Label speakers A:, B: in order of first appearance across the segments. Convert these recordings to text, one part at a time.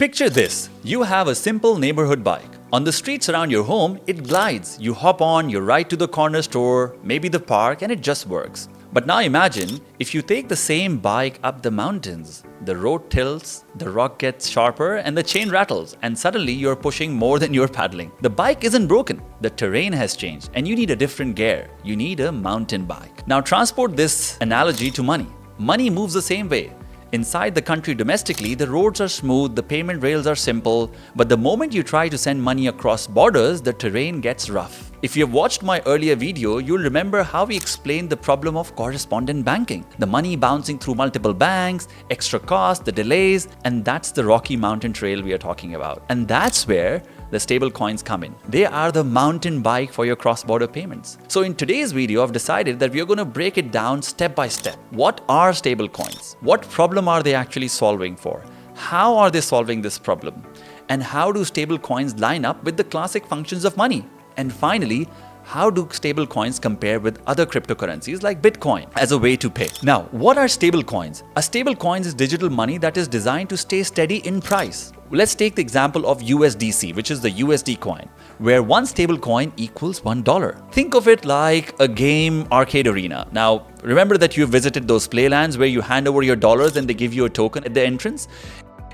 A: Picture this. You have a simple neighborhood bike. On the streets around your home, it glides. You hop on, you ride to the corner store, maybe the park, and it just works. But now imagine if you take the same bike up the mountains. The road tilts, the rock gets sharper, and the chain rattles, and suddenly you're pushing more than you're paddling. The bike isn't broken, the terrain has changed, and you need a different gear. You need a mountain bike. Now transport this analogy to money. Money moves the same way. Inside the country domestically, the roads are smooth, the payment rails are simple, but the moment you try to send money across borders, the terrain gets rough. If you have watched my earlier video, you'll remember how we explained the problem of correspondent banking. The money bouncing through multiple banks, extra costs, the delays, and that's the Rocky Mountain Trail we are talking about. And that's where the stablecoins come in. They are the mountain bike for your cross-border payments. So in today's video, I've decided that we are going to break it down step by step. What are stablecoins? What problem are they actually solving for? How are they solving this problem? And how do stablecoins line up with the classic functions of money? And finally, how do stablecoins compare with other cryptocurrencies like Bitcoin as a way to pay? Now, what are stablecoins? A stablecoin is digital money that is designed to stay steady in price. Let's take the example of USDC, which is the USD coin, where one stablecoin equals $1. Think of it like a game arcade arena. Now, remember that you visited those playlands where you hand over your dollars and they give you a token at the entrance?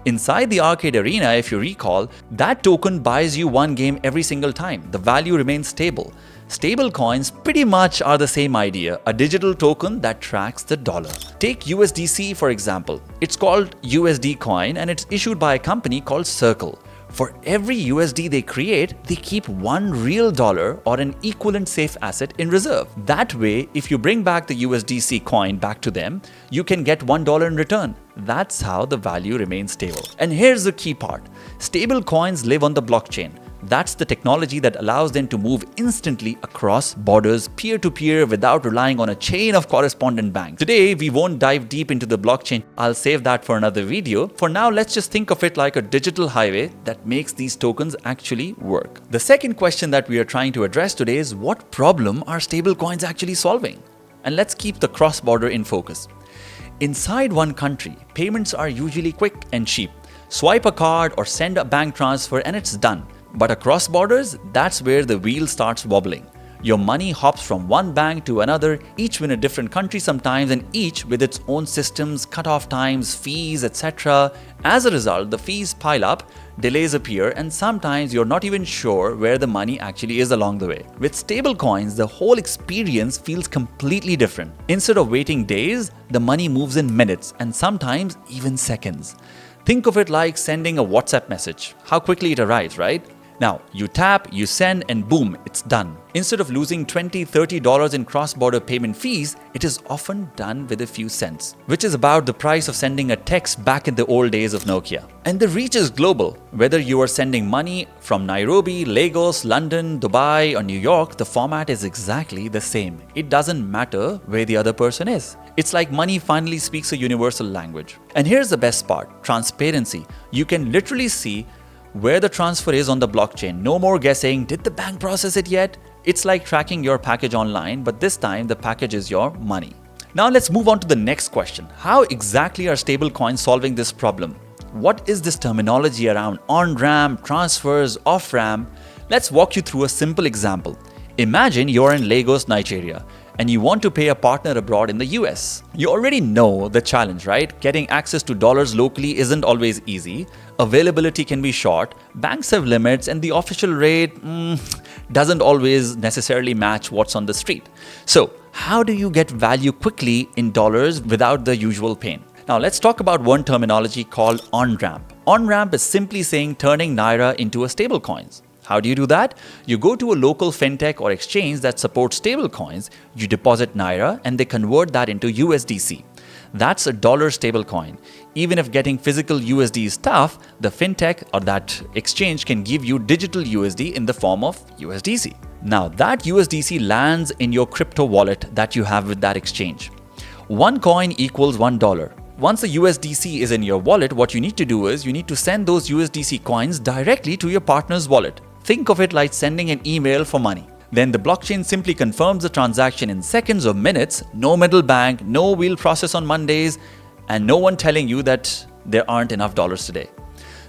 A: Inside the arcade arena, if you recall, that token buys you one game every single time. The value remains stable. Stablecoins pretty much are the same idea, a digital token that tracks the dollar. Take USDC for example. It's called USD coin and it's issued by a company called Circle. For every USD they create, they keep one real dollar or an equivalent safe asset in reserve. That way, if you bring back the USDC coin back to them, you can get $1 in return. That's how the value remains stable. And here's the key part. Stable coins live on the blockchain. That's the technology that allows them to move instantly across borders peer-to-peer without relying on a chain of correspondent banks. Today, we won't dive deep into the blockchain. I'll save that for another video. For now, let's just think of it like a digital highway that makes these tokens actually work. The second question that we are trying to address today is what problem are stablecoins actually solving? And let's keep the cross-border in focus. Inside one country, payments are usually quick and cheap. Swipe a card or send a bank transfer and it's done. But across borders, that's where the wheel starts wobbling. Your money hops from one bank to another, each in a different country sometimes, and each with its own systems, cutoff times, fees, etc. As a result, the fees pile up, delays appear, and sometimes you're not even sure where the money actually is along the way. With stablecoins, the whole experience feels completely different. Instead of waiting days, the money moves in minutes and sometimes even seconds. Think of it like sending a WhatsApp message. How quickly it arrives, right? Now, you tap, you send, and boom, it's done. Instead of losing $20, $30 in cross-border payment fees, it is often done with a few cents, which is about the price of sending a text back in the old days of Nokia. And the reach is global. Whether you are sending money from Nairobi, Lagos, London, Dubai, or New York, the format is exactly the same. It doesn't matter where the other person is. It's like money finally speaks a universal language. And here's the best part, transparency. You can literally see where the transfer is on the blockchain. No more guessing, did the bank process it yet? It's like tracking your package online, but this time the package is your money. Now let's move on to the next question. How exactly are stablecoins solving this problem? What is this terminology around on-ramp, transfers, off-ramp? Let's walk you through a simple example. Imagine you're in Lagos, Nigeria, and you want to pay a partner abroad in the US. You already know the challenge, right? Getting access to dollars locally isn't always easy. Availability can be short, banks have limits, and the official rate doesn't always necessarily match what's on the street. So, how do you get value quickly in dollars without the usual pain? Now, let's talk about one terminology called on-ramp. On-ramp is simply saying turning Naira into a stablecoins. How do you do that? You go to a local fintech or exchange that supports stablecoins, you deposit Naira, and they convert that into USDC. That's a dollar stablecoin. Even if getting physical USD is tough, the fintech or that exchange can give you digital USD in the form of USDC. Now that USDC lands in your crypto wallet that you have with that exchange. One coin equals $1. Once the USDC is in your wallet, what you need to do is you need to send those USDC coins directly to your partner's wallet. Think of it like sending an email for money. Then the blockchain simply confirms the transaction in seconds or minutes, no middle bank, no wheel process on Mondays, and no one telling you that there aren't enough dollars today.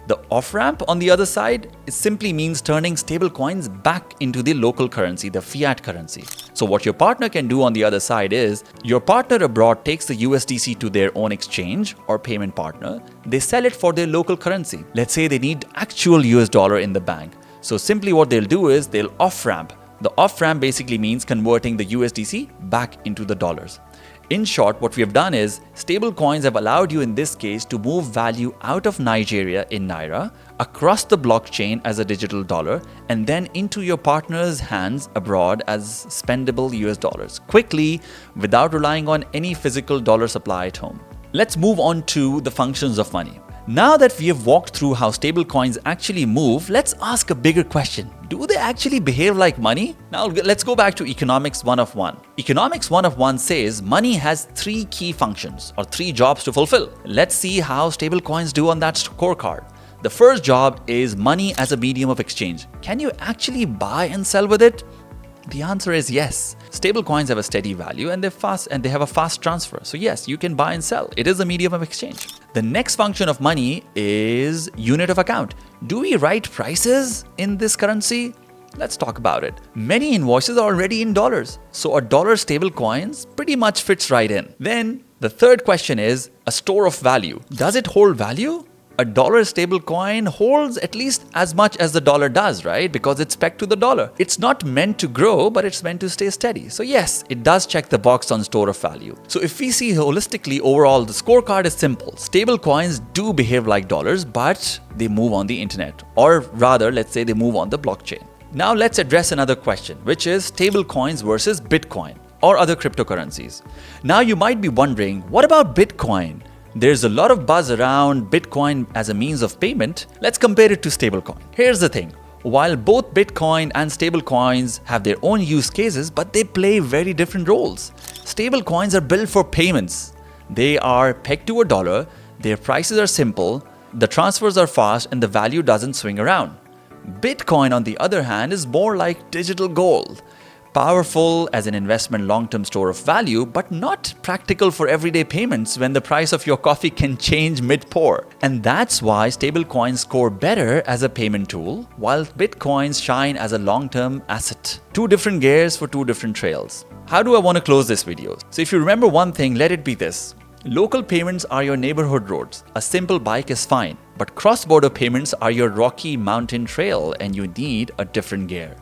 A: The off-ramp on the other side, it simply means turning stablecoins back into the local currency, the fiat currency. So what your partner can do on the other side is, your partner abroad takes the USDC to their own exchange or payment partner. They sell it for their local currency. Let's say they need actual US dollar in the bank. So simply what they'll do is they'll off-ramp. The off-ramp basically means converting the USDC back into the dollars. In short, what we have done is, stablecoins have allowed you in this case to move value out of Nigeria in Naira, across the blockchain as a digital dollar, and then into your partner's hands abroad as spendable US dollars, quickly, without relying on any physical dollar supply at home. Let's move on to the functions of money. Now that we have walked through how stablecoins actually move, let's ask a bigger question. Do they actually behave like money? Now let's go back to Economics 101. Economics 101 says money has 3 key functions or 3 jobs to fulfill. Let's see how stablecoins do on that scorecard. The first job is money as a medium of exchange. Can you actually buy and sell with it? The answer is yes. Stablecoins have a steady value and they have a fast transfer. So yes, you can buy and sell. It is a medium of exchange. The next function of money is unit of account. Do we write prices in this currency? Let's talk about it. Many invoices are already in dollars, so a dollar stablecoins pretty much fits right in. Then the third question is a store of value. Does it hold value? A dollar stablecoin holds at least as much as the dollar does, right? Because it's pegged to the dollar. It's not meant to grow, but it's meant to stay steady. So yes, it does check the box on store of value. So if we see holistically overall, the scorecard is simple. Stablecoins do behave like dollars, but they move on the internet. Or rather, let's say they move on the blockchain. Now let's address another question, which is stablecoins versus Bitcoin or other cryptocurrencies. Now you might be wondering, what about Bitcoin? There's a lot of buzz around Bitcoin as a means of payment. Let's compare it to stablecoin. Here's the thing. While both Bitcoin and stablecoins have their own use cases, but they play very different roles. Stablecoins are built for payments. They are pegged to a dollar, their prices are simple, the transfers are fast, and the value doesn't swing around. Bitcoin, on the other hand, is more like digital gold. Powerful as an investment long-term store of value, but not practical for everyday payments when the price of your coffee can change mid-pour. And that's why stablecoins score better as a payment tool, while Bitcoins shine as a long-term asset. 2 different gears for 2 different trails. How do I want to close this video? So if you remember one thing, let it be this. Local payments are your neighborhood roads. A simple bike is fine, but cross-border payments are your rocky mountain trail and you need a different gear.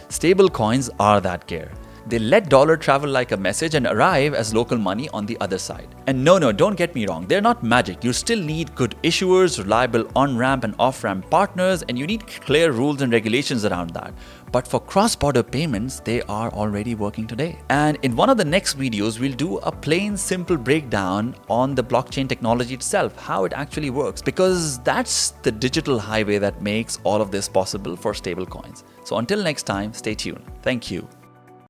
A: Stablecoins are that gear. They let dollar travel like a message and arrive as local money on the other side. And no, don't get me wrong, they're not magic. You still need good issuers, reliable on-ramp and off-ramp partners, and you need clear rules and regulations around that. But for cross-border payments, they are already working today. And in one of the next videos, we'll do a plain, simple breakdown on the blockchain technology itself, how it actually works, because that's the digital highway that makes all of this possible for stablecoins. So until next time, stay tuned. Thank you.